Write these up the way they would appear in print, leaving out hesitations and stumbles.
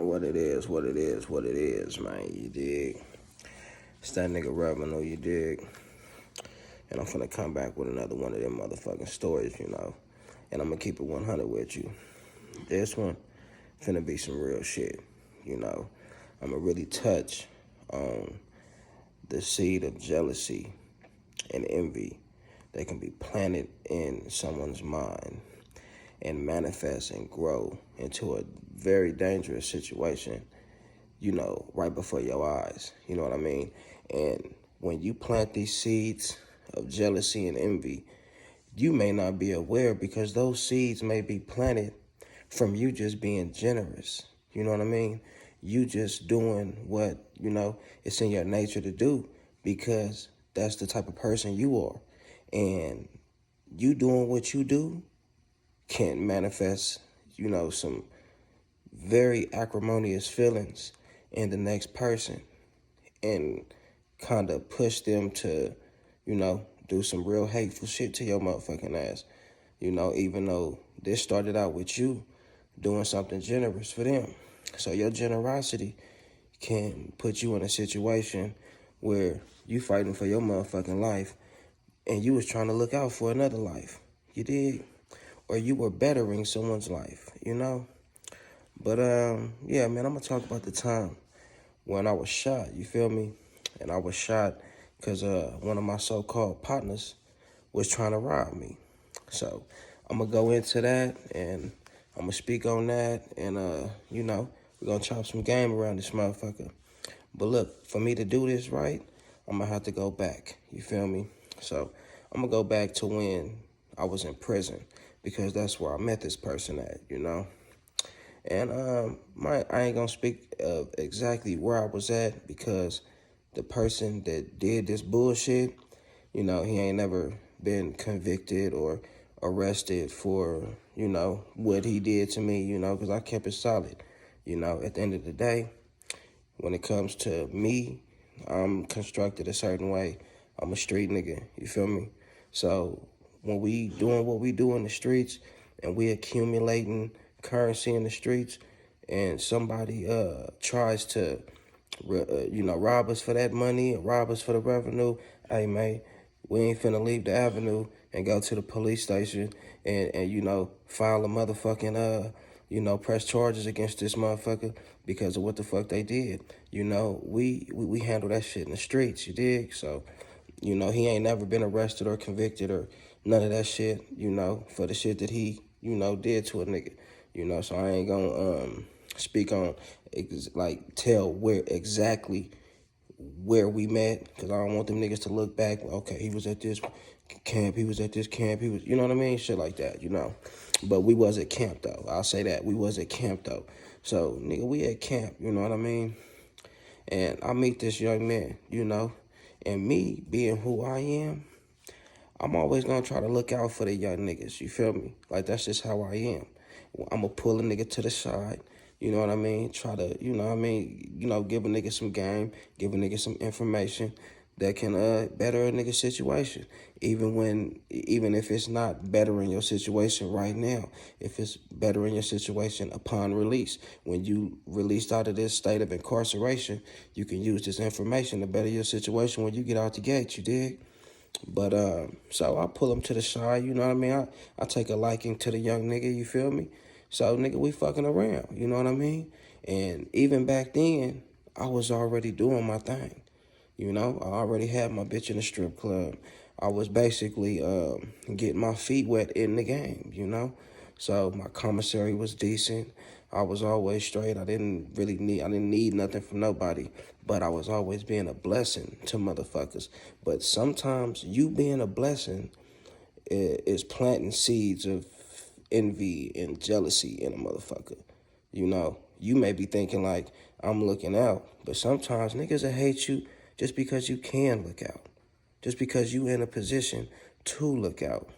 What it is, man. You dig? It's that nigga Revenue, you dig? And I'm finna come back with another one of them motherfucking stories, And I'm gonna keep it 100 with you. This one finna be some real shit. I'm gonna really touch on the seed of jealousy and envy that can be planted in someone's mind and manifest and grow into a very dangerous situation, right before your eyes. You know what I mean? And when you plant these seeds of jealousy and envy, you may not be aware because those seeds may be planted from you just being generous. You know what I mean? You just doing what, it's in your nature to do because that's the type of person you are. And you doing what you do can manifest, some very acrimonious feelings in the next person and kind of push them to, do some real hateful shit to your motherfucking ass. Even though this started out with you doing something generous for them. So your generosity can put you in a situation where you fighting for your motherfucking life and you was trying to look out for another life. You did? Or you were bettering someone's life, But, yeah, man, I'm going to talk about the time when I was shot, you feel me? And I was shot because one of my so-called partners was trying to rob me. So I'm going to go into that, and I'm going to speak on that, and, we're going to chop some game around this motherfucker. But look, for me to do this right, I'm going to have to go back, you feel me? So I'm going to go back to when I was in prison because that's where I met this person at, And I ain't gonna speak of exactly where I was at because the person that did this bullshit, he ain't never been convicted or arrested for, what he did to me, because I kept it solid. At the end of the day, when it comes to me, I'm constructed a certain way. I'm a street nigga, you feel me? So when we doing what we do in the streets and we accumulating currency in the streets and somebody tries to, rob us for that money or rob us for the revenue, hey, man, we ain't finna leave the avenue and go to the police station and file a motherfucking, press charges against this motherfucker because of what the fuck they did. We handle that shit in the streets, you dig? So, he ain't never been arrested or convicted or none of that shit, for the shit that he, did to a nigga. So I ain't gonna speak on, tell where exactly where we met, because I don't want them niggas to look back, okay, he was at this camp, he was at this camp, he was, you know what I mean? Shit like that, But we was at camp, though. I'll say that. We was at camp, though. So, nigga, we at camp, you know what I mean? And I meet this young man, And me being who I am, I'm always gonna try to look out for the young niggas, you feel me? Like, that's just how I am. I'm gonna pull a nigga to the side, you know what I mean? Try to, give a nigga some game, give a nigga some information that can better a nigga's situation. Even if it's not bettering your situation right now, if it's bettering your situation upon release. When you released out of this state of incarceration, you can use this information to better your situation when you get out the gate, you dig? But, so I pull him to the side, you know what I mean? I take a liking to the young nigga, you feel me? So, nigga, we fucking around, you know what I mean? And even back then, I was already doing my thing, I already had my bitch in the strip club. I was basically getting my feet wet in the game, So my commissary was decent. I was always straight. I didn't need nothing from nobody, but I was always being a blessing to motherfuckers. But sometimes you being a blessing is planting seeds of envy and jealousy in a motherfucker. You may be thinking like, I'm looking out, but sometimes niggas will hate you just because you can look out, just because you in a position to look out,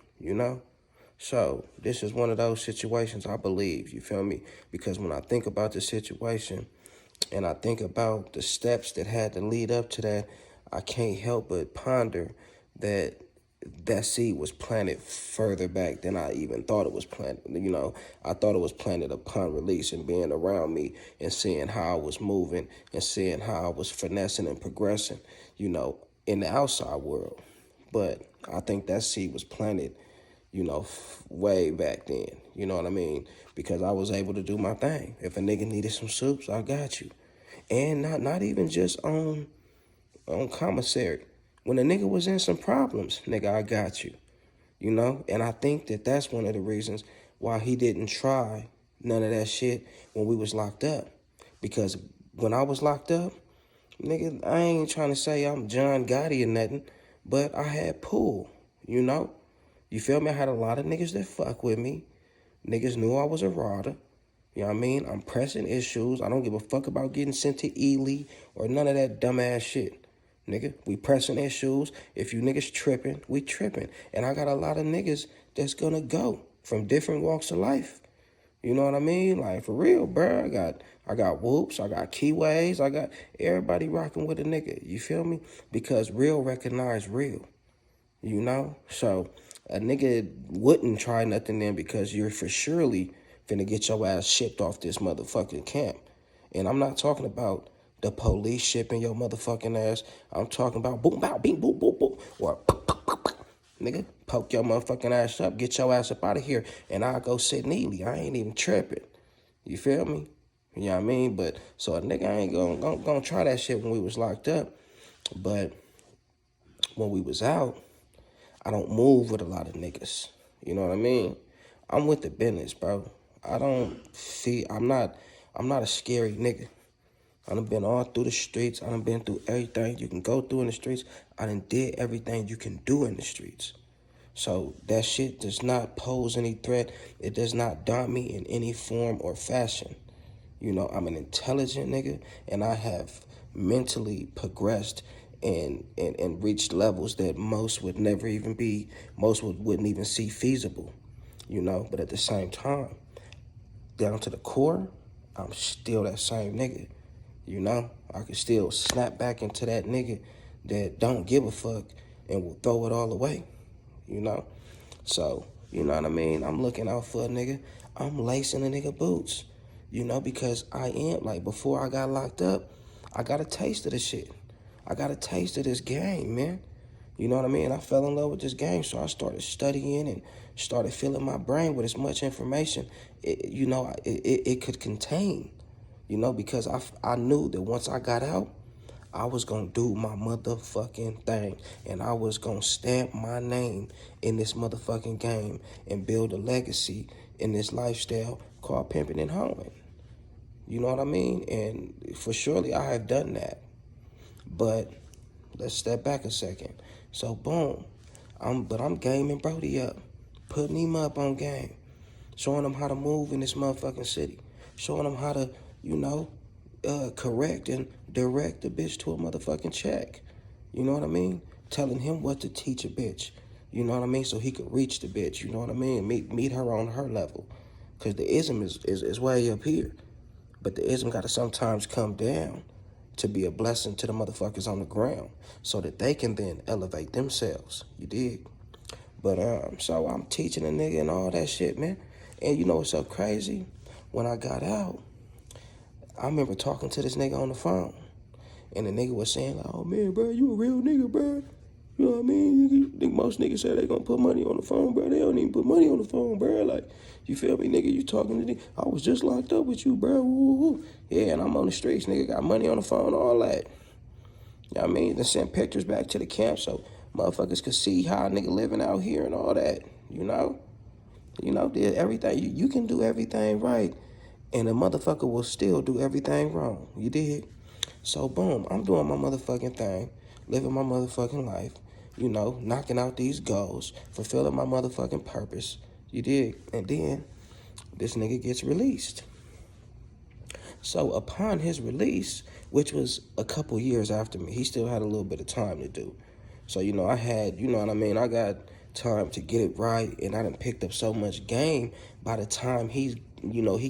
So this is one of those situations, I believe, you feel me? Because when I think about the situation and I think about the steps that had to lead up to that, I can't help but ponder that that seed was planted further back than I even thought it was planted. I thought it was planted upon release and being around me and seeing how I was moving and seeing how I was finessing and progressing, in the outside world. But I think that seed was planted, way back then. You know what I mean? Because I was able to do my thing. If a nigga needed some soups, I got you. And not even just on commissary. When a nigga was in some problems, nigga, I got you. And I think that that's one of the reasons why he didn't try none of that shit when we was locked up. Because when I was locked up, nigga, I ain't trying to say I'm John Gotti or nothing, but I had pull, You feel me? I had a lot of niggas that fuck with me. Niggas knew I was a rider. You know what I mean? I'm pressing issues. I don't give a fuck about getting sent to Ely or none of that dumbass shit. Nigga, we pressing issues. If you niggas tripping, we tripping. And I got a lot of niggas that's gonna go from different walks of life. You know what I mean? Like, for real, bro. I got whoops. I got keyways. I got everybody rocking with a nigga. You feel me? Because real recognize real. So a nigga wouldn't try nothing then because you're for surely finna get your ass shipped off this motherfucking camp. And I'm not talking about the police shipping your motherfucking ass. I'm talking about boom, bow, beep, boom, boom, boom. Or nigga, poke your motherfucking ass up, get your ass up out of here, and I'll go sit neatly. I ain't even tripping. You feel me? You know what I mean? But so a nigga ain't gonna try that shit when we was locked up. But when we was out, I don't move with a lot of niggas. You know what I mean? I'm with the business, bro. I'm not a scary nigga. I done been all through the streets. I done been through everything you can go through in the streets. I done did everything you can do in the streets. So that shit does not pose any threat. It does not daunt me in any form or fashion. I'm an intelligent nigga, and I have mentally progressed and reached levels that most would never even be, wouldn't even see feasible, But at the same time, down to the core, I'm still that same nigga. I can still snap back into that nigga that don't give a fuck and will throw it all away, So, you know what I mean? I'm looking out for a nigga. I'm lacing a nigga boots, because I am, like, before I got locked up, I got a taste of this shit. I got a taste of this game, man. You know what I mean? I fell in love with this game, so I started studying and started filling my brain with as much information it could contain. Because I knew that once I got out, I was going to do my motherfucking thing. And I was going to stamp my name in this motherfucking game and build a legacy in this lifestyle called pimping and hoeing. You know what I mean? And for surely I have done that. But let's step back a second. So boom, I'm gaming Brody up, putting him up on game, showing him how to move in this motherfucking city, showing him how to, correct and direct the bitch to a motherfucking check. You know what I mean? Telling him what to teach a bitch. You know what I mean? So he could reach the bitch. You know what I mean? Meet her on her level, cause the ism is way up here, but the ism gotta sometimes come down to be a blessing to the motherfuckers on the ground so that they can then elevate themselves. You dig? But so I'm teaching a nigga and all that shit, man. And you know what's so crazy? When I got out, I remember talking to this nigga on the phone. And the nigga was saying, like, oh man, bro, you a real nigga, bro. You know what I mean? You think most niggas say they gonna put money on the phone, bro. They don't even put money on the phone, bro. Like, you feel me, nigga? You talking to me? I was just locked up with you, bro. Woo, woo. Yeah, and I'm on the streets, nigga. Got money on the phone, all that. You know what I mean? Then sent pictures back to the camp so motherfuckers could see how a nigga living out here and all that, did everything. You can do everything right, and a motherfucker will still do everything wrong. You dig? So, boom, I'm doing my motherfucking thing, living my motherfucking life, knocking out these goals, fulfilling my motherfucking purpose. You dig? And then this nigga gets released. So, upon his release, which was a couple years after me, he still had a little bit of time to do. So, I had, you know what I mean? I got time to get it right, and I done picked up so much game by the time he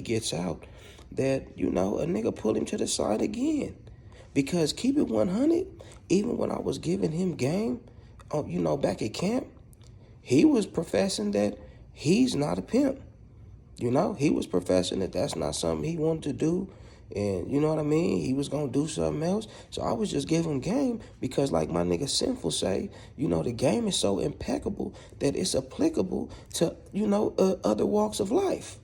gets out that, a nigga pulled him to the side again. Because keep it 100, even when I was giving him game, back at camp, he was professing that he's not a pimp. You know, he was professing that that's not something he wanted to do. And you know what I mean? He was going to do something else. So I was just giving him game because like my nigga Sinful say, you know, the game is so impeccable that it's applicable to, you know, other walks of life.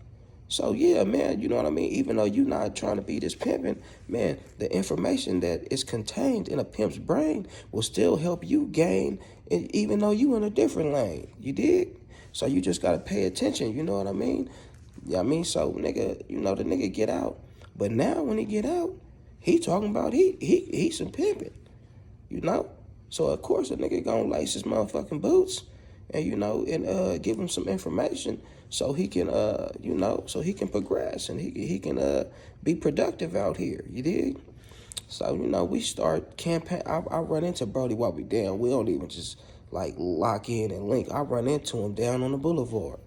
So yeah, man, you know what I mean? Even though you're not trying to be this pimping, man, the information that is contained in a pimp's brain will still help you gain, even though you in a different lane. You dig? So you just gotta pay attention, you know what I mean? Yeah, I mean, so nigga, you know, the nigga get out. But now when he get out, he talking about he some pimping, you know? So of course a nigga gonna lace his motherfucking boots and, you know, and give him some information so he can, you know, so he can progress and he can be productive out here, you dig? So, you know, we start campaign. I run into Brody while we down. We don't even just like lock in and link. I run into him down on the boulevard,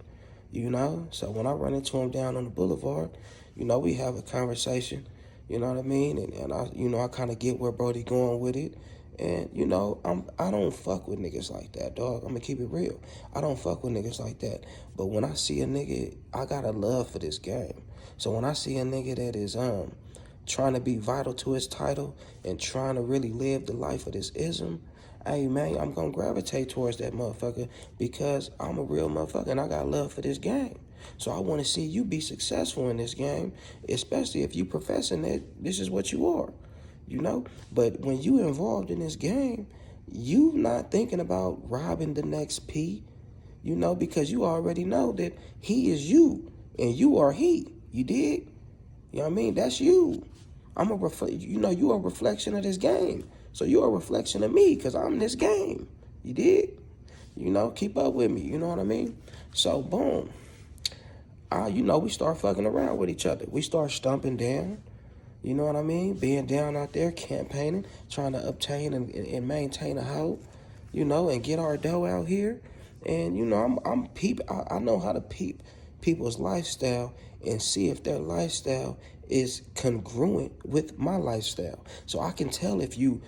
you know? So when I run into him down on the boulevard, you know, we have a conversation, you know what I mean? And I, you know, I kind of get where Brody going with it. And, you know, I don't fuck with niggas like that, dog. I'm gonna keep it real. I don't fuck with niggas like that. But when I see a nigga, I got a love for this game. So when I see a nigga that is trying to be vital to his title and trying to really live the life of this ism, hey man, I'm gonna gravitate towards that motherfucker because I'm a real motherfucker and I got love for this game. So I want to see you be successful in this game, especially if you professing that this is what you are, you know? But when you involved in this game, you not thinking about robbing the next P, you know, because you already know that he is you and you are he. You dig? You know what I mean? That's you. I'm a you know, you are a reflection of this game. So you're a reflection of me because I'm this game. You dig? You know, keep up with me. You know what I mean? So boom. You know, we start fucking around with each other. We start stumping down. You know what I mean? Being down out there, campaigning, trying to obtain and maintain a hoe, you know, and get our dough out here. And, you know, I'm peep. I know how to peep people's lifestyle and see if their lifestyle is congruent with my lifestyle. So I can tell if you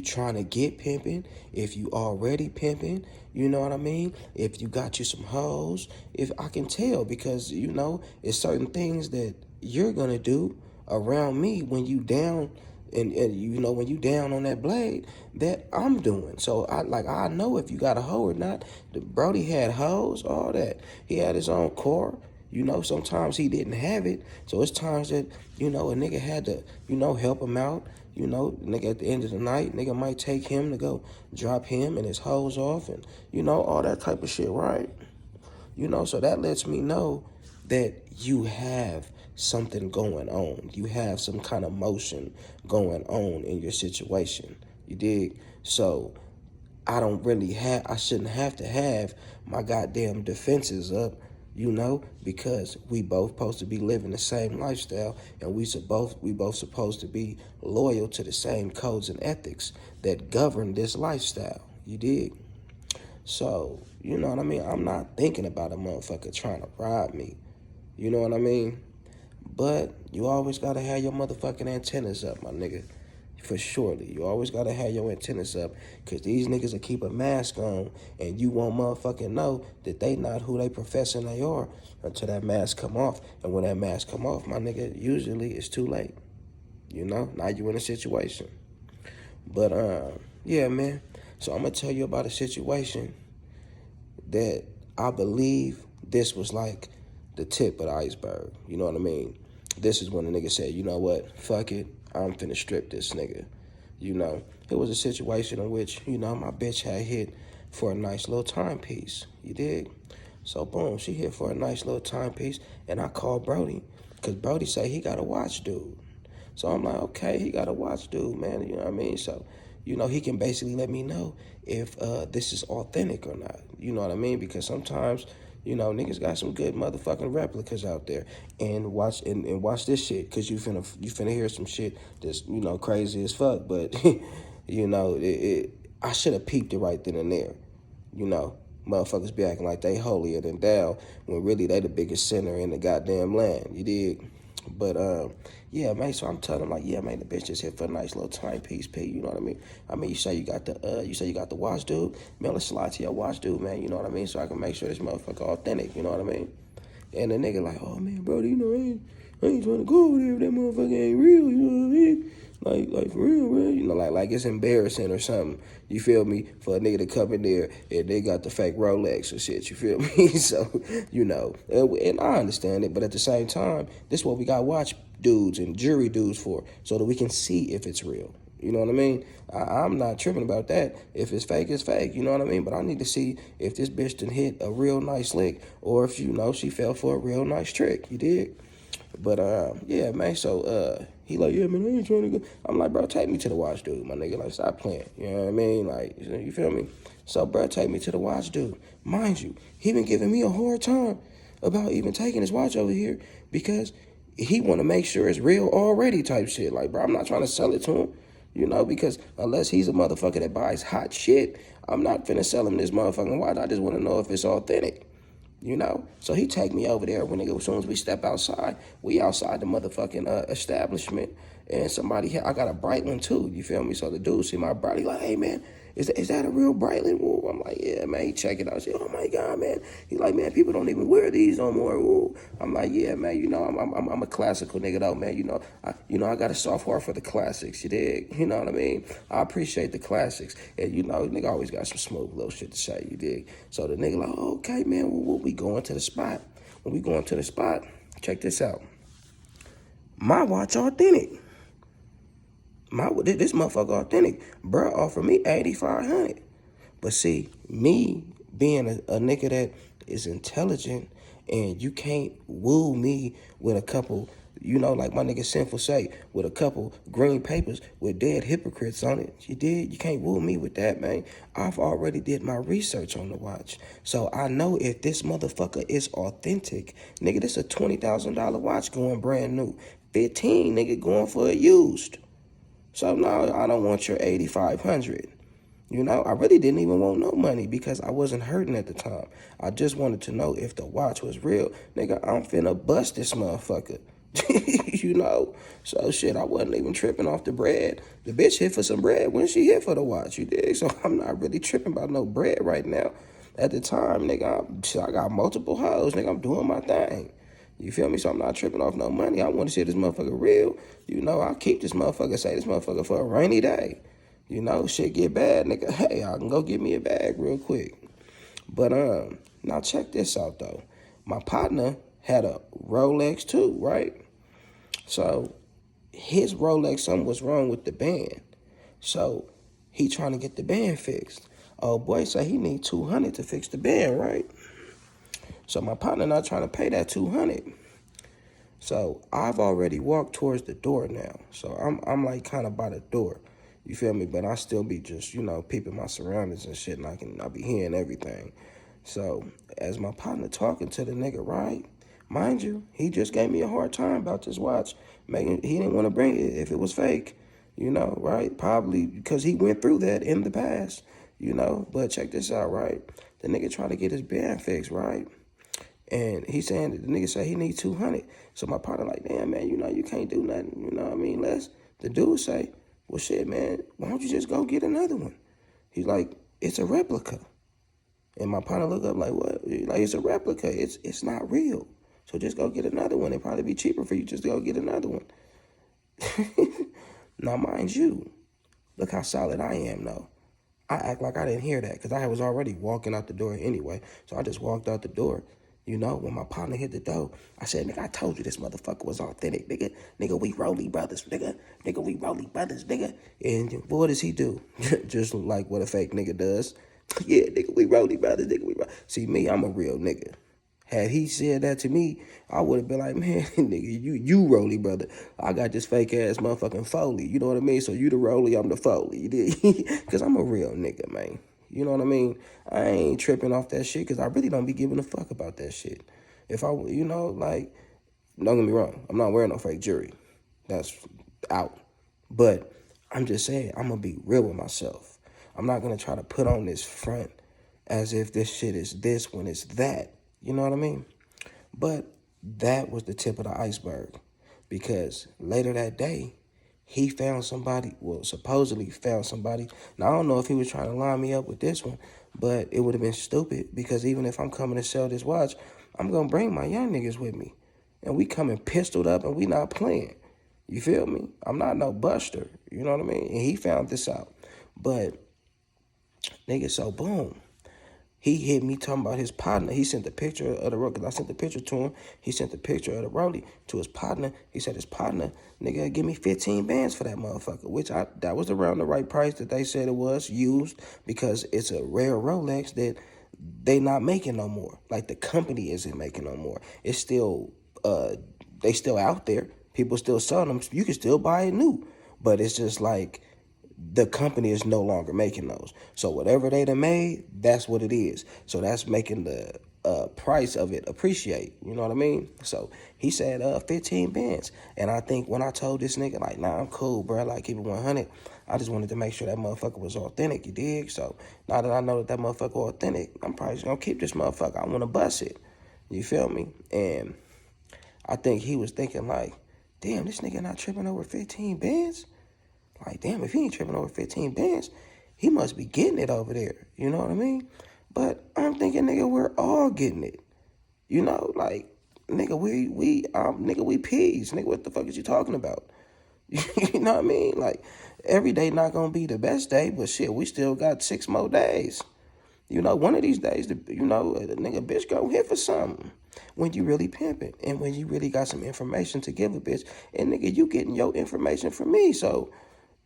trying to get pimping, if you already pimping, you know what I mean? If you got you some hoes, if I can tell because, you know, it's certain things that you're going to do around me when you down and you know when you down on that blade that I'm doing. So I know if you got a hoe or not. The Brody had hoes, all that. He had his own core. You know, sometimes he didn't have it. So it's times that, you know, a nigga had to, you know, help him out. You know, nigga at the end of the night, nigga might take him to go drop him and his hoes off and, you know, all that type of shit, right? You know, so that lets me know that you have something going on. You have some kind of motion going on in your situation. You dig? So I shouldn't have to have my goddamn defenses up, you know, because we both supposed to be living the same lifestyle and we both supposed to be loyal to the same codes and ethics that govern this lifestyle. You dig? So, you know what I mean? I'm not thinking about a motherfucker trying to rob me. You know what I mean? But you always gotta have your motherfucking antennas up, my nigga. For surely. You always gotta have your antennas up because these niggas will keep a mask on and you won't motherfucking know that they not who they professing they are until that mask come off. And when that mask come off, my nigga, usually it's too late. You know? Now you in a situation. But, yeah, man. So I'm gonna tell you about a situation that I believe this was like the tip of the iceberg. You know what I mean? This is when the nigga said, you know what? Fuck it. I'm finna strip this nigga. You know, it was a situation in which, you know, my bitch had hit for a nice little timepiece. You dig? So, boom, she hit for a nice little timepiece, and I called Brody, because Brody say he got a watch dude. So I'm like, okay, he got a watch dude, man. You know what I mean? So, you know, he can basically let me know if this is authentic or not. You know what I mean? Because sometimes, you know, niggas got some good motherfucking replicas out there. And watch this shit, because you finna hear some shit that's, you know, crazy as fuck. But, you know, I should have peeped it right then and there. You know, motherfuckers be acting like they holier than thou when really they the biggest sinner in the goddamn land. You dig? But yeah, man. So I'm telling him like, yeah, man, the bitch just hit for a nice little timepiece, P. You know what I mean? I mean, you say you got the watch, dude. Man, let's slide to your watch, dude, man. You know what I mean? So I can make sure this motherfucker authentic. You know what I mean? And the nigga like, oh man, bro, you know, I ain't trying to go over there if that motherfucker ain't real. You know what I mean? Like for real, man. You know, like it's embarrassing or something. You feel me? For a nigga to come in there and they got the fake Rolex or shit. You feel me? So, you know, and I understand it, but at the same time, this is what we got watch dudes and jury dudes for, so that we can see if it's real. You know what I mean? I'm not tripping about that. If it's fake, it's fake. You know what I mean? But I need to see if this bitch done hit a real nice lick or if, you know, she fell for a real nice trick. You dig? But, yeah, man, so, he like, yeah, man, I ain't trying to go. I'm like, bro, take me to the watch, dude. My nigga, like, stop playing. You know what I mean? Like, you feel me? So, bro, take me to the watch, dude. Mind you, he been giving me a hard time about even taking his watch over here because he want to make sure it's real already type shit. Like, bro, I'm not trying to sell it to him. You know, because unless he's a motherfucker that buys hot shit, I'm not finna sell him this motherfucking watch. I just want to know if it's authentic. You know? So he take me over there when as soon as we step outside, we outside the motherfucking establishment. And I got a Breitling too, you feel me? So the dude see my body like, hey man, is that a real Breitling? Woo. I'm like, yeah, man. He check it out. I say, oh my God, man. He like, man, people don't even wear these no more. Woo. I'm like, yeah, man. You know, I'm a classical nigga though, man. I got a soft heart for the classics. You dig? You know what I mean? I appreciate the classics, and you know, nigga always got some smooth little shit to say. You dig? So the nigga like, oh, okay, man. Well, we going to the spot. When we going to the spot, check this out. My watch authentic. This motherfucker authentic. Bruh offered me 8,500. But see, me being a nigga that is intelligent and you can't woo me with a couple, you know, like my nigga Sinful say, with a couple green papers with dead hypocrites on it. You did? You can't woo me with that, man. I've already did my research on the watch. So I know if this motherfucker is authentic. Nigga, this a $20,000 watch going brand new. 15, nigga, going for a used. So no, I don't want your 8,500. You know, I really didn't even want no money because I wasn't hurting at the time. I just wanted to know if the watch was real. Nigga, I'm finna bust this motherfucker. You know? So shit, I wasn't even tripping off the bread. The bitch hit for some bread when she hit for the watch, you dig? So I'm not really tripping about no bread right now. At the time, nigga, I got multiple hoes. Nigga, I'm doing my thing. You feel me? So I'm not tripping off no money. I want to see this motherfucker real. You know, I'll keep this motherfucker, say this motherfucker for a rainy day. You know, shit get bad, nigga. Hey, I can go get me a bag real quick. But now check this out though. My partner had a Rolex too, right? So his Rolex, something was wrong with the band. So he trying to get the band fixed. Oh boy, so he need 200 to fix the band, right? So my partner not trying to pay that 200. So I've already walked towards the door now. So I'm like kind of by the door. You feel me? But I still be just, you know, peeping my surroundings and shit, and I be hearing everything. So as my partner talking to the nigga, right? Mind you, he just gave me a hard time about this watch. He didn't want to bring it if it was fake, you know, right? Probably because he went through that in the past, you know. But check this out, right? The nigga trying to get his band fixed, right? And he saying that the nigga say he need 200. So my partner like, damn, man, you know, you can't do nothing. You know what I mean? The dude say, well, shit, man, why don't you just go get another one? He's like, it's a replica. And my partner look up like, what? He's like, it's a replica. It's not real. So just go get another one. It'd probably be cheaper for you just to go get another one. Now, mind you, look how solid I am, though. I act like I didn't hear that because I was already walking out the door anyway. So I just walked out the door. You know, when my partner hit the door, I said, nigga, I told you this motherfucker was authentic, nigga. Nigga, we Rolly brothers, nigga. Nigga, we Rolly brothers, nigga. And what does he do? Just like what a fake nigga does. Yeah, nigga, we Rolly brothers, nigga, we Rolly. See, me, I'm a real nigga. Had he said that to me, I would have been like, man, nigga, you Rolly, brother. I got this fake ass motherfucking Foley. You know what I mean? So you the Rolly, I'm the Foley. You did? Because I'm a real nigga, man. You know what I mean? I ain't tripping off that shit because I really don't be giving a fuck about that shit. If I, you know, like, don't get me wrong. I'm not wearing no fake jewelry. That's out. But I'm just saying, I'm going to be real with myself. I'm not going to try to put on this front as if this shit is this when it's that. You know what I mean? But that was the tip of the iceberg. because later that day, he found somebody, well, supposedly found somebody. Now, I don't know if he was trying to line me up with this one, but it would have been stupid because even if I'm coming to sell this watch, I'm going to bring my young niggas with me. And we coming pistoled up and we not playing. You feel me? I'm not no buster. You know what I mean? And he found this out. But, nigga, so boom. He hit me talking about his partner. He sent the picture of the road, because I sent the picture to him. He sent the picture of the rollie to his partner. He said his partner, nigga, give me 15 bands for that motherfucker, which that was around the right price that they said it was used, because it's a rare Rolex that they not making no more. Like, the company isn't making no more. It's still, they still out there. People still selling them. You can still buy it new. But it's just like, the company is no longer making those. So whatever they done made, that's what it is. So that's making the price of it appreciate. You know what I mean? So he said 15 bands. And I think when I told this nigga, like, nah, I'm cool, bro. Like, keep it 100. I just wanted to make sure that motherfucker was authentic, you dig? So now that I know that motherfucker authentic, I'm probably just going to keep this motherfucker. I want to bust it. You feel me? And I think he was thinking like, damn, this nigga not tripping over 15 bands? Like, damn, if he ain't tripping over 15 bands, he must be getting it over there. You know what I mean? But I'm thinking, nigga, we're all getting it. You know, like, nigga, we peas. Nigga, what the fuck is you talking about? You know what I mean? Like, every day not gonna be the best day, but shit, we still got 6 more days. You know, one of these days, the nigga bitch go hit for something. When you really pimping and when you really got some information to give a bitch. And nigga, you getting your information from me, so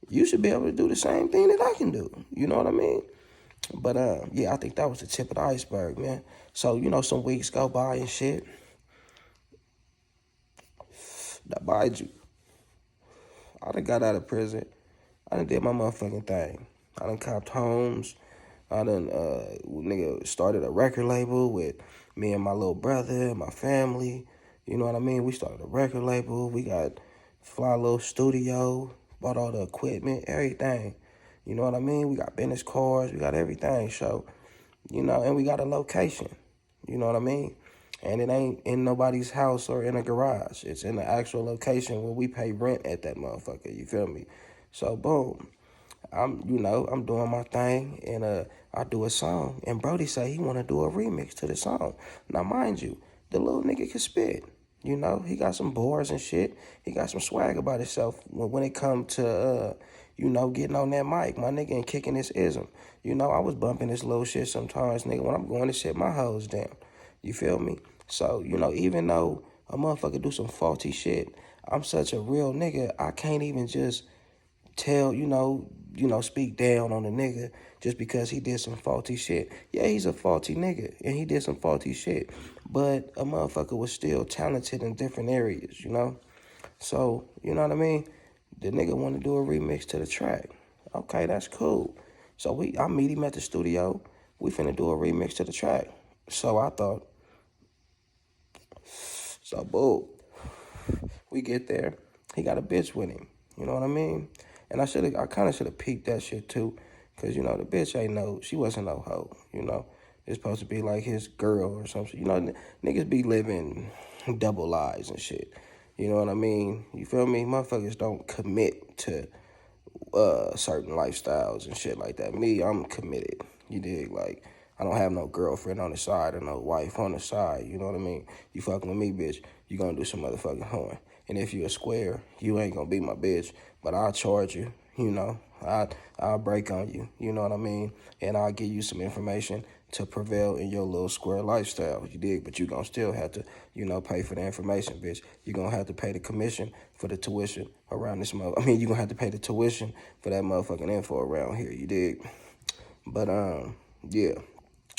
you should be able to do the same thing that I can do. You know what I mean? But, yeah, I think that was the tip of the iceberg, man. So, some weeks go by and shit. That mind you, I done got out of prison. I done did my motherfucking thing. I done copped homes. I done, nigga, started a record label with me and my little brother and my family. You know what I mean? We started a record label. We got fly little studio. Bought all the equipment, everything. You know what I mean? We got business cards, we got everything. So, and we got a location. You know what I mean? And it ain't in nobody's house or in a garage. It's in the actual location where we pay rent at that motherfucker. You feel me? So, boom. I'm doing my thing, and I do a song, and Brody say he want to do a remix to the song. Now, mind you, the little nigga can spit. He got some bars and shit. He got some swag about himself when it come to, getting on that mic, my nigga, and kicking his ism. I was bumping this little shit sometimes, nigga, when I'm going to shit my hoes down. You feel me? So, even though a motherfucker do some faulty shit, I'm such a real nigga, I can't even just tell, speak down on a nigga just because he did some faulty shit. Yeah, he's a faulty nigga, and he did some faulty shit, but a motherfucker was still talented in different areas, So, you know what I mean? The nigga want to do a remix to the track. Okay, that's cool. So I meet him at the studio. We finna do a remix to the track. So I thought, boom. We get there. He got a bitch with him. You know what I mean? And I kind of should have peeped that shit too. Because, the bitch she wasn't no hoe, It's supposed to be like his girl or something. Niggas be living double lives and shit. You know what I mean? You feel me? Motherfuckers don't commit to certain lifestyles and shit like that. Me, I'm committed. You dig? Like, I don't have no girlfriend on the side or no wife on the side. You know what I mean? You fucking with me, bitch, you gonna do some motherfucking hoeing. And if you a square, you ain't gonna be my bitch. But I'll charge you, I'll break on you, you know what I mean? And I'll give you some information to prevail in your little square lifestyle, you dig? But you gonna still have to, pay for the information, bitch. You gonna have to pay the commission for the tuition around this you gonna have to pay the tuition for that motherfucking info around here, you dig? But, yeah.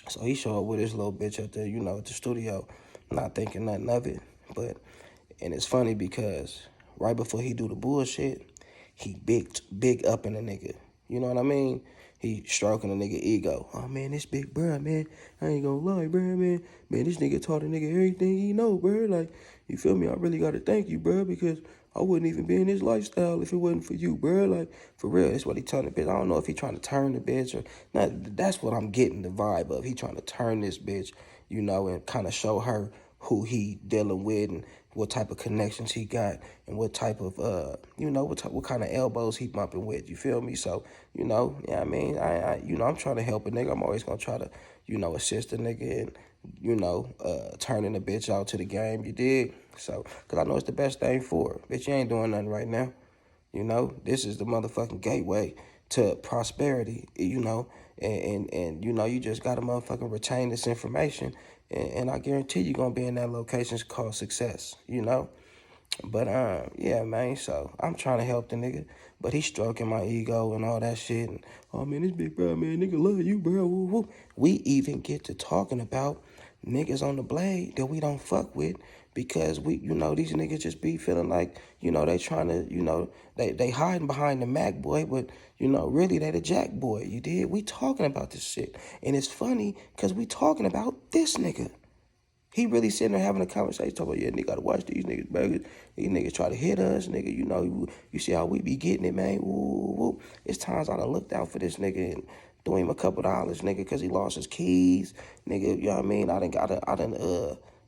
So he showed up with his little bitch at the studio, not thinking nothing of it. And it's funny because right before he do the bullshit, he big up in the nigga. You know what I mean? He stroking the nigga ego. Oh, man, this big bruh, man. I ain't gonna lie, bruh, man. Man, this nigga taught a nigga everything he know, bruh. Like, you feel me? I really gotta thank you, bruh, because I wouldn't even be in this lifestyle if it wasn't for you, bruh. Like, for real, that's what he telling the bitch. I don't know if he trying to turn the bitch or not. That's what I'm getting the vibe of. He trying to turn this bitch, and kind of show her who he dealing with and what type of connections he got, and what type of what kind of elbows he bumping with. You feel me? So yeah, I mean, I'm trying to help a nigga. I'm always gonna try to assist a nigga and turning a bitch out to the game. You dig? So, cause I know it's the best thing for her. Bitch, you ain't doing nothing right now. This is the motherfucking gateway to prosperity, and you just gotta motherfucking retain this information, and I guarantee you're gonna be in that location called success, But yeah, man. So I'm trying to help the nigga, but he's stroking my ego and all that shit. And oh man, this big bro, man, nigga love you, bro. Woo, woo. We even get to talking about niggas on the blade that we don't fuck with because these niggas just be feeling like they trying to they hiding behind the Mac boy, but really they the Jack boy. You did? We talking about this shit, and it's funny because we talking about this nigga. He really sitting there having a conversation, talking about, yeah, nigga, gotta watch these niggas, man. These niggas try to hit us, nigga. You see how we be getting it, man. Woo, woo. It's times I done looked out for this nigga and threw him a couple dollars, nigga, because he lost his keys, nigga. You know what I mean?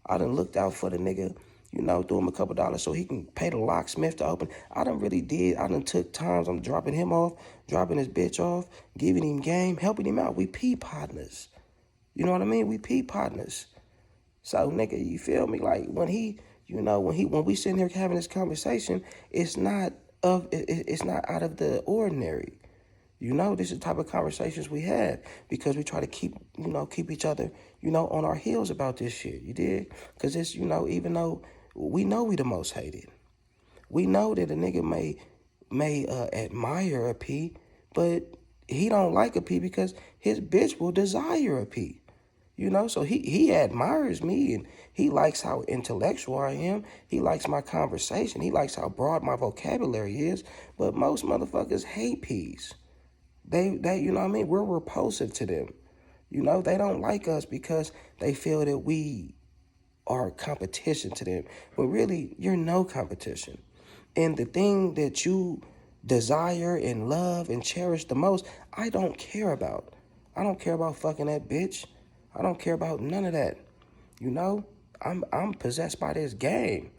I done looked out for the nigga, threw him a couple dollars so he can pay the locksmith to open. I done took times. I'm dropping him off, dropping his bitch off, giving him game, helping him out. We pee partners. You know what I mean? We pee partners. So, nigga, you feel me? Like, when we sitting here having this conversation, it's not out of the ordinary. This is the type of conversations we have because we try to keep each other, on our heels about this shit. You dig? Because it's, even though we know we the most hated, we know that a nigga may admire a P, but he don't like a P because his bitch will desire a P. So he admires me and he likes how intellectual I am. He likes my conversation. He likes how broad my vocabulary is. But most motherfuckers hate peas. They you know what I mean? We're repulsive to them. They don't like us because they feel that we are competition to them. But really, you're no competition. And the thing that you desire and love and cherish the most, I don't care about. I don't care about fucking that bitch. I don't care about none of that. I'm possessed by this game.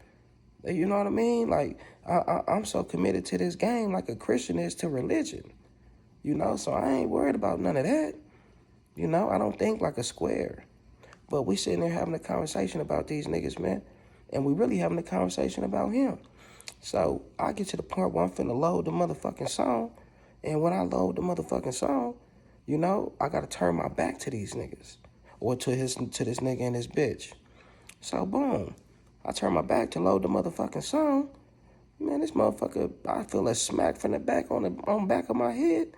You know what I mean? Like, I'm so committed to this game like a Christian is to religion. So I ain't worried about none of that. I don't think like a square. But we sitting there having a conversation about these niggas, man. And we really having a conversation about him. So I get to the point where I'm finna load the motherfucking song. And when I load the motherfucking song, I gotta turn my back to these niggas. Or to this nigga and his bitch. So boom. I turn my back to load the motherfucking song. Man, this motherfucker, I feel a smack from the back on the back of my head.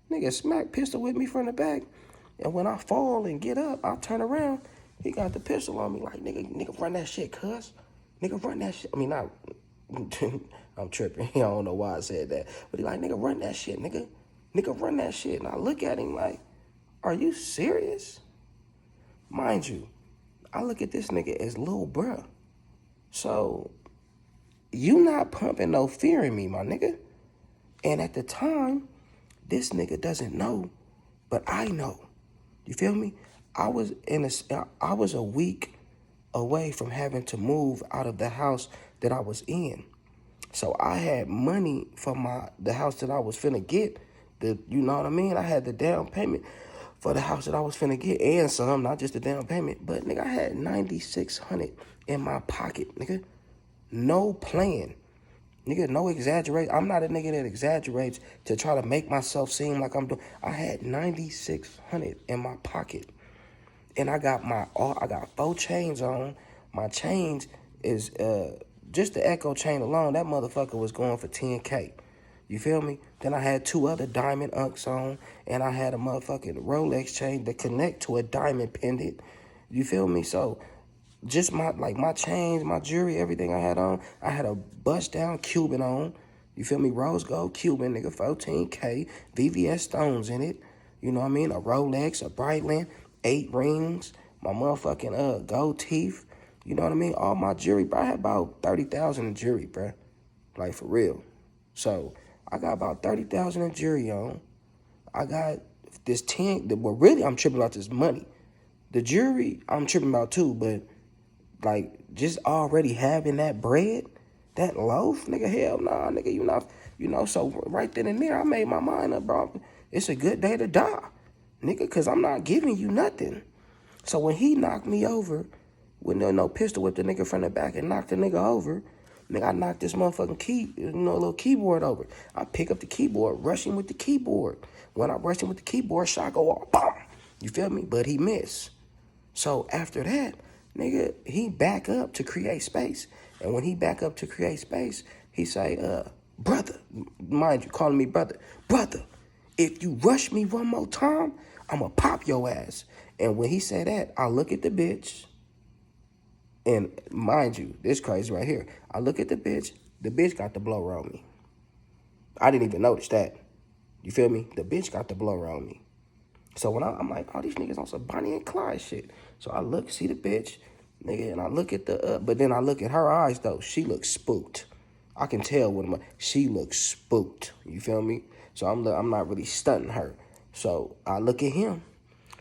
Nigga smack pistol with me from the back. And when I fall and get up, I turn around. He got the pistol on me like, nigga run that shit, cuz. Nigga run that shit. I mean, not, I'm tripping. I don't know why I said that. But he like, nigga run that shit, nigga. Nigga run that shit. And I look at him like, are you serious? Mind you, I look at this nigga as little bruh. So, you not pumping no fear in me, my nigga. And at the time, this nigga doesn't know, but I know. You feel me? I was a week away from having to move out of the house that I was in. So I had money for the house that I was finna get. You know what I mean? I had the down payment for the house that I was finna get and some, not just the down payment. But, nigga, I had $9,600 in my pocket, nigga. No plan. Nigga, no exaggerate. I'm not a nigga that exaggerates to try to make myself seem like I'm doing. I had $9,600 in my pocket. And I got 4 chains on. My chains is, just the Echo chain alone, that motherfucker was going for $10K. You feel me? Then I had 2 other diamond unks on, and I had a motherfucking Rolex chain that connect to a diamond pendant. You feel me? So just my chains, my jewelry, everything I had on, I had a bust down Cuban on. You feel me? Rose gold Cuban, nigga, 14K, VVS stones in it. You know what I mean? A Rolex, a Breitling, 8 rings, my motherfucking gold teeth. You know what I mean? All my jewelry, bro. I had about 30,000 in jewelry, bro. Like, for real. So I got about 30,000 in jewelry on. I got this 10. Well, really, I'm tripping about this money. The jewelry, I'm tripping about too, but just already having that bread, that loaf, nigga, hell nah, nigga, so right then and there, I made my mind up, bro. It's a good day to die, nigga, because I'm not giving you nothing. So when he knocked me over, with no pistol whipped the nigga from the back and knocked the nigga over, nigga, I knocked this motherfucking little keyboard over. I pick up the keyboard, rush him with the keyboard. When I rush him with the keyboard, shot go off, boom. You feel me? But he missed. So after that, nigga, he back up to create space. And when he back up to create space, he say, brother, mind you, calling me brother, if you rush me one more time, I'ma pop your ass. And when he said that, I look at the bitch, and mind you, this crazy right here. I look at the bitch got the blower on me. I didn't even notice that. You feel me? The bitch got the blower on me. So when I'm like, oh, these niggas on some Bonnie and Clyde shit. So I look, see the bitch, nigga, and I look at but then I look at her eyes, though. She looks spooked. I can tell when she looks spooked. You feel me? So I'm not really stunting her. So I look at him,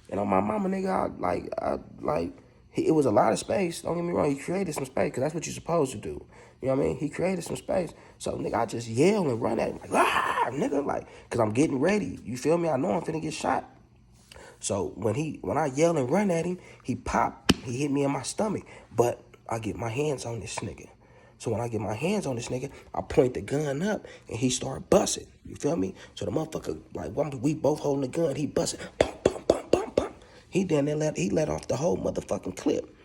and on my mama, nigga, it was a lot of space. Don't get me wrong, he created some space, because that's what you're supposed to do. You know what I mean? He created some space. So, nigga, I just yell and run at him, like, ah, nigga, because I'm getting ready. You feel me? I know I'm finna get shot. So when I yell and run at him, he hit me in my stomach. But I get my hands on this nigga. So when I get my hands on this nigga, I point the gun up and he start busting. You feel me? So the motherfucker, we both holding the gun, he busting. Pump, pump, pump, pump, pump. He let off the whole motherfucking clip.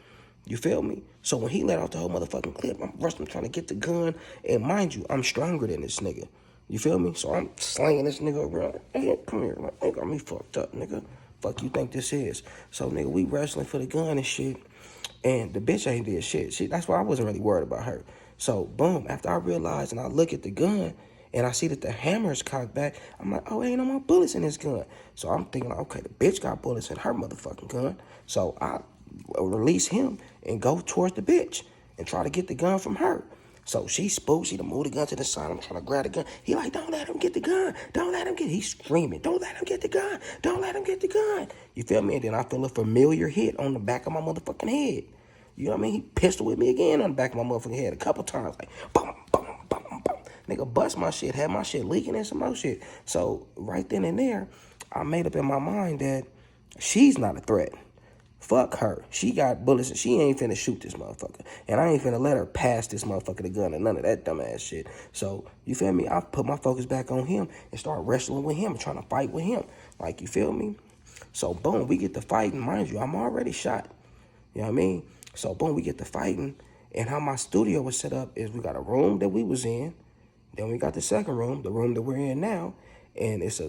You feel me? So when he let off the whole motherfucking clip, I'm rushing trying to get the gun. And mind you, I'm stronger than this nigga. You feel me? So I'm slinging this nigga around. Hey, come here. They got me fucked up, nigga. Fuck you think this is? So, nigga, we wrestling for the gun and shit. And the bitch ain't did shit. That's why I wasn't really worried about her. So, boom, after I realized and I look at the gun and I see that the hammer is cocked back, I'm like, oh, ain't no more bullets in this gun. So I'm thinking, okay, the bitch got bullets in her motherfucking gun. So I release him and go towards the bitch and try to get the gun from her. So she spooked. She done moved the gun to the side. I'm trying to grab the gun. He like, don't let him get the gun. Don't let him get it. He's screaming, don't let him get the gun. Don't let him get the gun. You feel me? And then I feel a familiar hit on the back of my motherfucking head. You know what I mean? He pistol with me again on the back of my motherfucking head a couple times. Like, boom, boom, boom, boom. Nigga bust my shit. Had my shit leaking and some more shit. So right then and there, I made up in my mind that she's not a threat. Fuck her. She got bullets and she ain't finna shoot this motherfucker. And I ain't finna let her pass this motherfucker the gun and none of that dumbass shit. So, you feel me? I put my focus back on him and start wrestling with him, trying to fight with him. Like, you feel me? So, boom, we get to fighting. Mind you, I'm already shot. You know what I mean? So, boom, we get to fighting. And how my studio was set up is we got a room that we was in. Then we got the second room, the room that we're in now. And it's a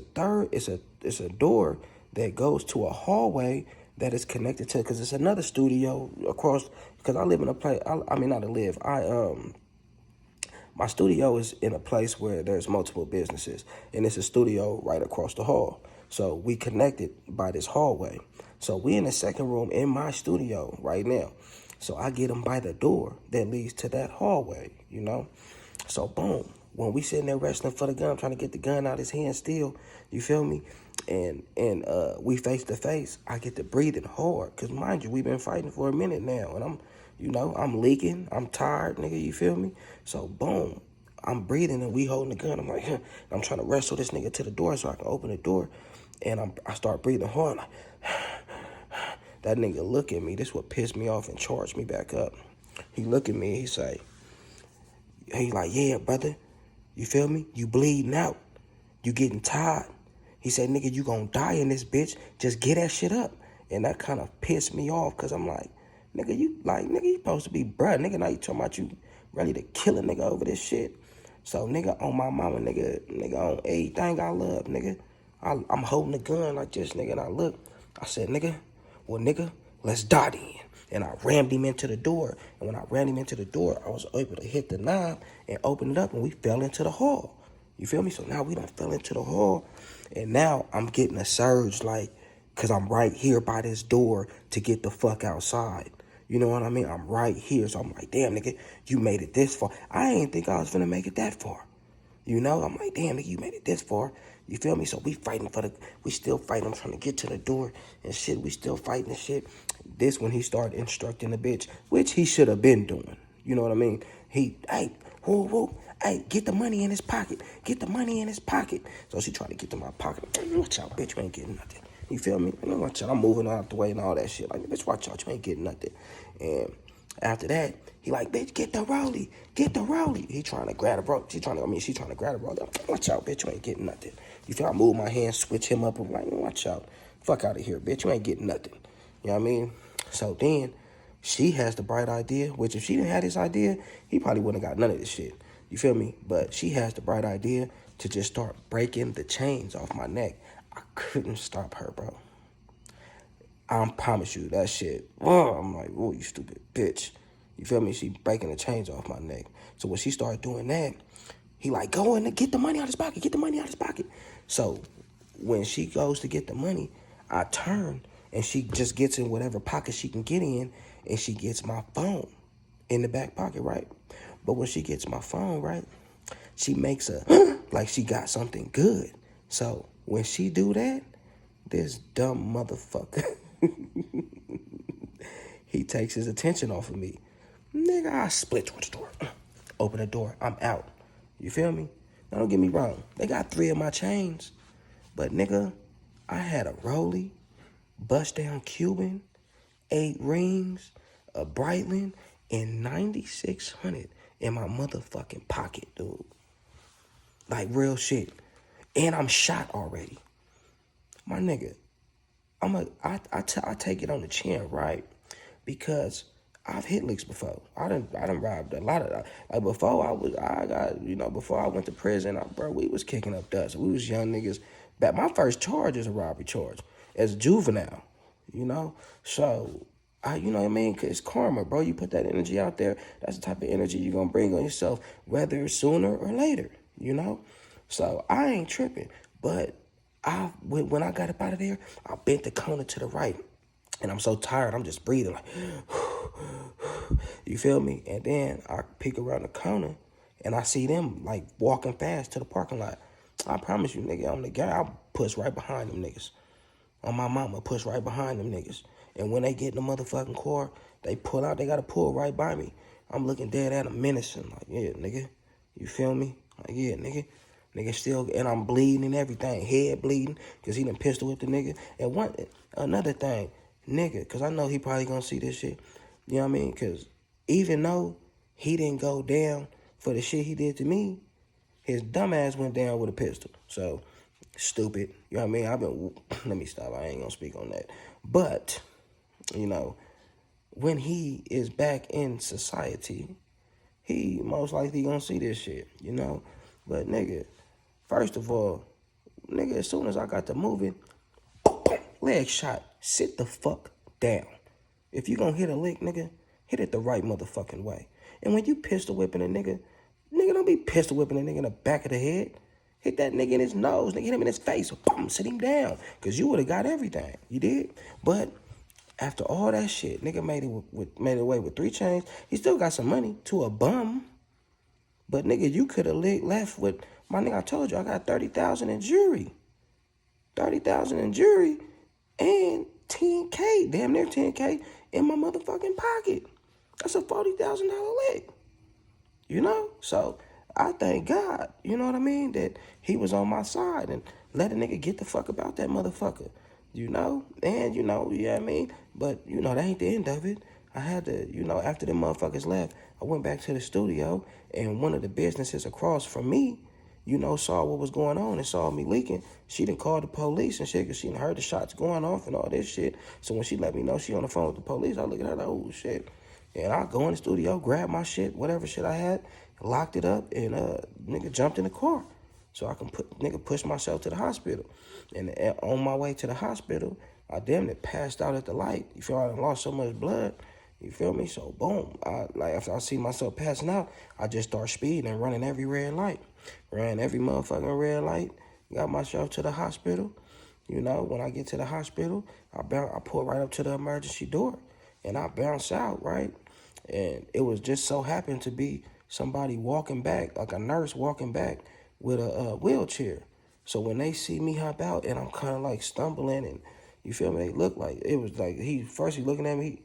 door that goes to a hallway that is connected to, because it's another studio across, because I live in a place, my studio is in a place where there's multiple businesses, and it's a studio right across the hall. So we connected by this hallway. So we in the second room in my studio right now. So I get him by the door that leads to that hallway, you know? So boom, when we sitting there wrestling for the gun, trying to get the gun out of his hand still, you feel me? And we face to face, I get to breathing hard. Because mind you, we've been fighting for a minute now. And I'm leaking. I'm tired, nigga, you feel me? So, boom, I'm breathing and we holding the gun. I'm like, I'm trying to wrestle this nigga to the door so I can open the door. And I start breathing hard. Like, that nigga look at me. This what pissed me off and charged me back up. He look at me, he like, yeah, brother, you feel me? You bleeding out. You getting tired. He said, nigga, you gonna die in this bitch. Just get that shit up. And that kind of pissed me off, because I'm like, nigga, you supposed to be bruh. Nigga, now you talking about you ready to kill a nigga over this shit. So, nigga, on my mama, nigga, on everything I love, nigga, I'm holding the gun like this, nigga, and I said, nigga, let's die then. And I rammed him into the door. And when I rammed him into the door, I was able to hit the knob and open it up, and we fell into the hall. You feel me? So now we done fell into the hall, and now I'm getting a surge, like, because I'm right here by this door to get the fuck outside. You know what I mean? I'm right here. So I'm like, damn, nigga, you made it this far. I ain't think I was finna make it that far. You know, I'm like, damn, nigga, you made it this far. You feel me? So we still fighting. I'm trying to get to the door and shit. We still fighting and shit. This when he started instructing the bitch, which he should have been doing. You know what I mean? Hey, whoa, whoa, hey, get the money in his pocket. Get the money in his pocket. So she tried to get to my pocket. Watch out, bitch, you ain't getting nothing. You feel me? Watch out, I'm moving out the way and all that shit. Like, bitch, watch out, you ain't getting nothing. And after that, he like, bitch, get the rollie. Get the rollie. He trying to grab the rollie. She trying to grab the rollie. Watch out, bitch, you ain't getting nothing. You feel I move my hand, switch him up. I'm like, watch out. Fuck out of here, bitch. You ain't getting nothing. You know what I mean? So then she has the bright idea, which if she didn't have this idea, he probably wouldn't have got none of this shit. You feel me? But she has the bright idea to just start breaking the chains off my neck. I couldn't stop her, bro. I promise you, that shit. Oh, I'm like, oh, you stupid bitch. You feel me? She breaking the chains off my neck. So when she started doing that, he like, go in and get the money out of his pocket. Get the money out of his pocket. So when she goes to get the money, I turn and she just gets in whatever pocket she can get in, and she gets my phone in the back pocket, right? But when she gets my phone, right, she makes a like she got something good. So when she do that, this dumb motherfucker, he takes his attention off of me. Nigga, I split towards the door. Open the door, I'm out. You feel me? Now don't get me wrong. They got 3 of my chains. But nigga, I had a Rollie, bust down Cuban, 8 rings, a Breitling, and 9,600 in my motherfucking pocket, dude. Like real shit. And I'm shot already. My nigga, I take it on the chin, right? Because I've hit licks before. I done robbed a lot of, like before before I went to prison, bro, we was kicking up dust. We was young niggas. But my first charge is a robbery charge as a juvenile, you know? So, you know what I mean? It's karma, bro. You put that energy out there, that's the type of energy you're going to bring on yourself, whether sooner or later, you know? So, I ain't tripping. But when I got up out of there, I bent the corner to the right. And I'm so tired, I'm just breathing like, you feel me? And then I peek around the corner and I see them like walking fast to the parking lot. I promise you, nigga, I'm the guy. I'll push right behind them niggas. On my mama, push right behind them niggas. And when they get in the motherfucking car, they pull out, they gotta pull right by me. I'm looking dead at them menacing, like, yeah, nigga. You feel me? Like, yeah, nigga. Nigga still, and I'm bleeding and everything, head bleeding, because he done pistol whipped the nigga. And another thing, nigga, because I know he probably gonna see this shit, you know what I mean? Because even though he didn't go down for the shit he did to me, his dumb ass went down with a pistol. So, stupid, you know what I mean? Let me stop, I ain't gonna speak on that. But, you know, when he is back in society, he most likely gonna see this shit, you know? But, nigga, first of all, nigga, as soon as I got to moving, leg shot, sit the fuck down. If you gonna hit a lick, nigga, hit it the right motherfucking way. And when you pistol whipping a nigga, don't be pistol whipping a nigga in the back of the head. Hit that nigga in his nose, nigga, hit him in his face, boom, sit him down. Because you would have got everything, you did? But after all that shit, nigga made it away with 3 chains. He still got some money to a bum. But nigga, you could have left with, my nigga, I told you, I got 30,000 in jewelry. 30,000 in jewelry and 10K, damn near 10K in my motherfucking pocket. That's a $40,000 lick. You know? So I thank God, you know what I mean, that he was on my side and let a nigga get the fuck about that motherfucker. You know? And, you know what I mean? But, you know, that ain't the end of it. I had to, you know, after them motherfuckers left, I went back to the studio, and one of the businesses across from me, you know, saw what was going on and saw me leaking. She done called the police and shit because she done heard the shots going off and all this shit. So when she let me know she on the phone with the police, I look at her like, oh, shit. And I go in the studio, grab my shit, whatever shit I had, locked it up, and nigga jumped in the car. So I can push myself to the hospital. And on my way to the hospital, I damn near passed out at the light. You feel I lost so much blood. You feel me? So boom, after I see myself passing out, I just start speeding and running every red light. Ran every motherfucking red light. Got myself to the hospital. You know, when I get to the hospital, I pull right up to the emergency door. And I bounce out, right? And it was just so happened to be somebody walking back, like a nurse walking back with a wheelchair. So when they see me hop out and I'm kind of like stumbling and you feel me, they look like it was like he looking at me.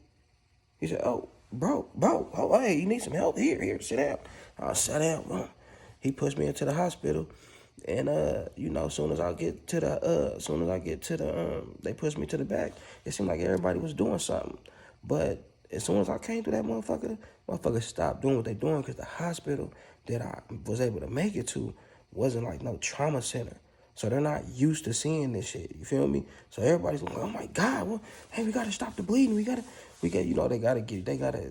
He said, "Oh, bro, oh, hey, you need some help? Here, sit down." I sat down. He pushed me into the hospital, and as soon as I get to the, they pushed me to the back. It seemed like everybody was doing something, but as soon as I came to that motherfucker stopped doing what they doing because the hospital that I was able to make it to wasn't like no trauma center. So they're not used to seeing this shit. You feel me? So everybody's like, "Oh my God, well, hey, we gotta stop the bleeding. They gotta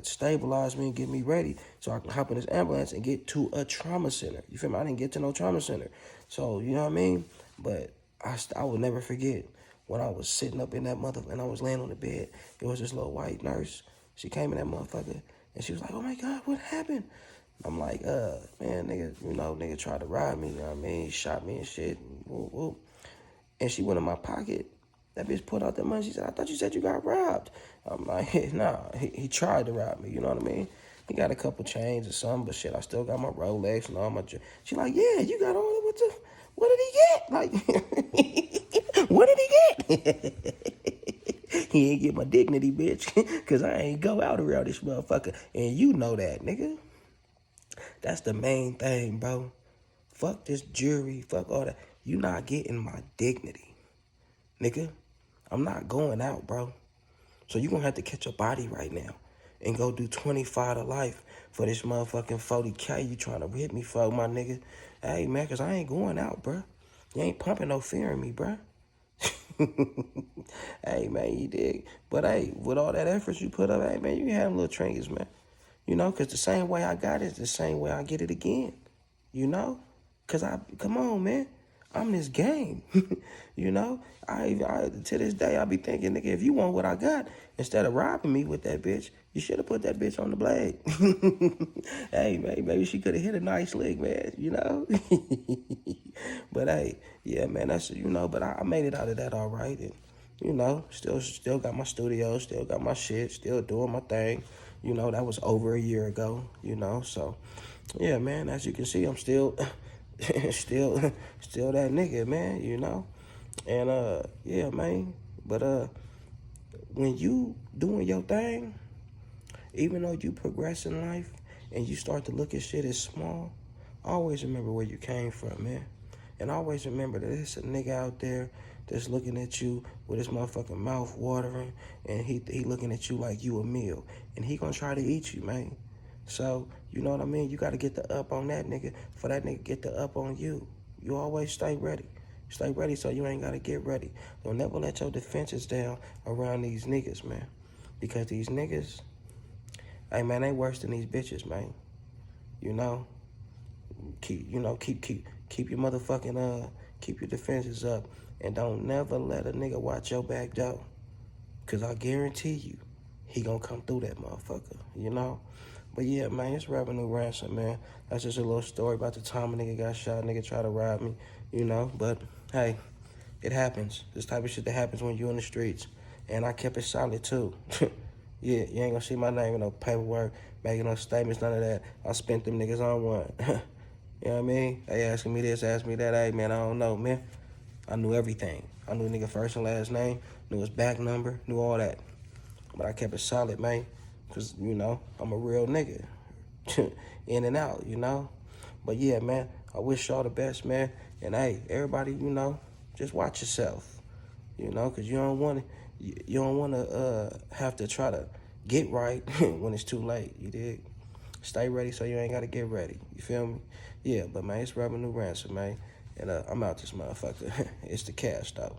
stabilize me and get me ready so I can hop in this ambulance and get to a trauma center." You feel me? I didn't get to no trauma center. So, you know what I mean? But I will never forget when I was sitting up in that and I was laying on the bed. It was this little white nurse. She came in that motherfucker and she was like, "Oh my God, what happened?" I'm like, man, nigga tried to rob me, you know what I mean? He shot me and shit. Whoop, whoop. And she went in my pocket. That bitch pulled out that money. She said, "I thought you said you got robbed." I'm like, nah, he tried to rob me, you know what I mean? He got a couple chains or something, but shit, I still got my Rolex and all my... She like, "Yeah, you got all of it. What did he get?" Like, what did he get? He ain't get my dignity, bitch, because I ain't go out around this motherfucker. And you know that, nigga. That's the main thing, bro. Fuck this jury. Fuck all that. You not getting my dignity, nigga. I'm not going out, bro. So you gonna have to catch a body right now and go do 25 to life for this motherfucking 40K you trying to hit me for, my nigga. Hey, man, because I ain't going out, bro. You ain't pumping no fear in me, bro. Hey, man, you dig? But, hey, with all that effort you put up, hey, man, you can have little trinkets, man. You know, because the same way I got it is the same way I get it again. You know? Because come on, man. I'm this game. You know? I to this day, I be thinking, nigga, if you want what I got, instead of robbing me with that bitch, you should have put that bitch on the blade. Hey, man, maybe she could have hit a nice lick, man, you know? But, hey, yeah, man, that's, but I made it out of that all right. And, still got my studio, still got my shit, still doing my thing. That was over a year ago, so yeah, man, as you can see, I'm still still that nigga, man, and yeah, man, but when you doing your thing, even though you progress in life and you start to look at shit as small, always remember where you came from, man. And always remember that there's a nigga out there that's looking at you with his motherfucking mouth watering, and he looking at you like you a meal, and he gonna try to eat you, man. So, you know what I mean? You gotta get the up on that nigga for that nigga get the up on you. You always stay ready. Stay ready so you ain't gotta get ready. Don't never let your defenses down around these niggas, man. Because these niggas, hey, man, they worse than these bitches, man. Keep your motherfucking, keep your defenses up. And don't never let a nigga watch your back door. Because I guarantee you, he gonna come through that motherfucker, But yeah, man, it's revenue ransom, man. That's just a little story about the time a nigga got shot, nigga tried to rob me, But, hey, it happens. This type of shit that happens when you in the streets. And I kept it solid, too. Yeah, you ain't gonna see my name in no paperwork, making no statements, none of that. I spent them niggas on one. You know what I mean? They asking me this, asking me that. Hey, man, I don't know, man. I knew everything. I knew nigga first and last name, knew his back number, knew all that. But I kept it solid, man, because, I'm a real nigga. In and out, But, yeah, man, I wish y'all the best, man. And, hey, everybody, just watch yourself, because you don't want to have to try to get right when it's too late, you dig? Stay ready so you ain't got to get ready. You feel me? Yeah, but, man, it's revenue ransom, man. And I'm out this motherfucker. It's the cash, though.